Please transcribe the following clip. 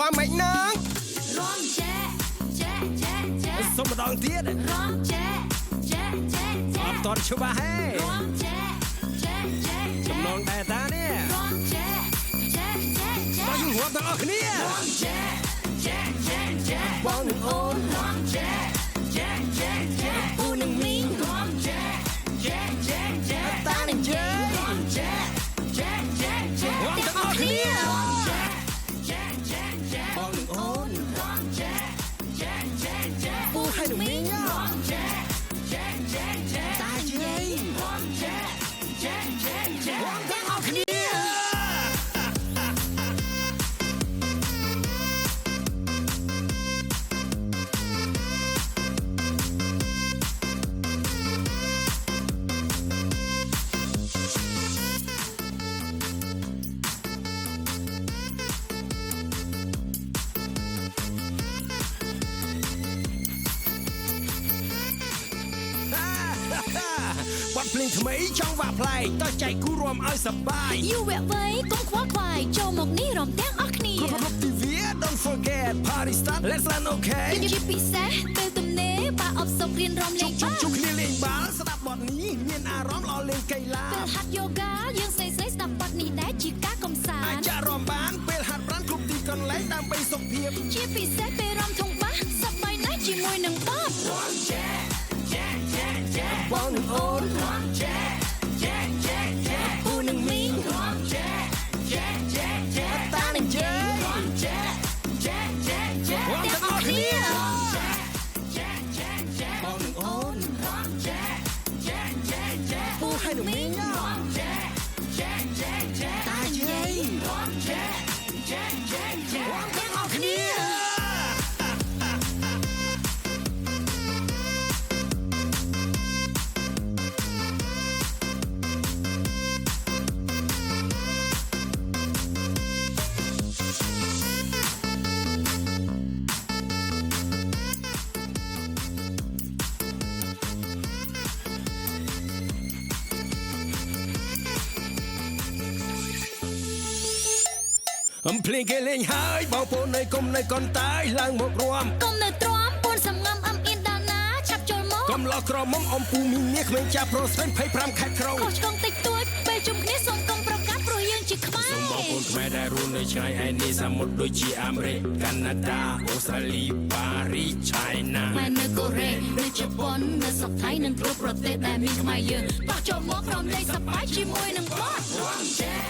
ความไม่นางร้องแจ๊ะแจ๊ะแจ๊ะแจ๊ะสมดองเทียดร้องแจ๊ะแจ๊ะแจ๊ะแจ๊ะตอนชัวให้ร้องแจ๊ะแจ๊ะแจ๊ะแจ๊ะจำนองแต่ตาเนี่ยร้องแจ๊ะแจ๊ะแจ๊ะแจ๊ะมาอยู่หัวตะออกเนี่ยร้องแจ๊ะแจ๊ะแจ๊ะแจ๊ะบอลหนึ่งโอนร้องแจ๊ะแจ๊ะแจ๊ะแจ๊ะปูหนึ่งมิงร้องแจ๊ะแจ๊ะแจ๊ะแจ๊ะตาหนึ่งเจร้องแจ๊ะแจ๊ะแจ๊ะแจ๊ะหัวตะออกเนี่ยร้องแจ๊ะแจ๊ะแจ๊ะแจ๊ะ บอลหนึ่งโอน ร้องแจ๊ะแจ๊ะแจ๊ะแจ๊ะ ปูให้หนึ่งมิงร้องแจ๊ะแจ๊ะแจ๊ะแจ๊ะตาเย้ร้องแจ๊ะแจ๊ะแจ๊ะแจ๊ะ หัวตะออกเนี่ยบทเพลงថ្មីចង់វាក់ប្លែកតើចែកគូរួមឲ្យសប្បាយ You វែកវៃកុំខ្វល់ខ្វាយចូលមកនេះរំទាំងអស់គ្នា គ្រប់ទិវា Don't forget party start let's learn okay ជាពិសេសពេលទំនេរបាអបសុករៀនរំលេងបា ជួបគ្នាលេងបាល់ស្ដាប់បទនេះមានអារម្មណ៍ល្អលេងកីឡា ពេលហាត់យូហ្គាយើងស្រីស្រីស្ដាប់បទនេះដែរជាការកំសាន្ត អាចរំបានពេលហាត់ប្រាណគ្រប់ទីកន្លែងដើម្បីសុខភាព ជាពិសេសពេលរំធុងបាសសប្បាយណាស់ជាមួយនឹងបទរំចែចែចែចែ បងនឹងអូន រំចែចែចែចែពូនឹងមីងរំចែចែចែចែ តានឹងជើ រំចែចែចែចែ បងទាំងអស់គ្នា ចែចែចែ បងនឹងអូន រំចែចែចែចែ ពូឲ្យនឹងមីង រំចែចែចែចែ តាយាយ រំចែចែចែចែ បងទាំងអស់គ្នា ភ្លេងគេលេងហើយបងប្អូននៃគុំនៃកូនតាយឡើងមករួម កុំនៅទ្រាំពួនសំងំអំអៀនដល់ណាឆាប់ចូលមក កំឡោះក្រមុំអំពូមីមាសក្មេងចាស់ប្រុសស្រី25ខែក្រុង ខុសឆ្គងតិចតួចពេលជុំគ្នាសូមកុំប្រកាសព្រោះយើងជាខ្មែរ សូមបងប្អូនខ្មែរដែលរស់នៅឆ្ងាយឯនេះសមុទ្រដូចជាអាមេរិកកាណាដាអូស្ត្រាលីប៉ារីសឆៃណា ខ្មែរនៅកូរ៉េនៅជប៉ុននៅស្រុកថៃនិងគ្រប់ប្រទេសដែលមានខ្មែរយើងបោះចូលមករំលែកសប្បាយជាមួយនឹងបទរំចែ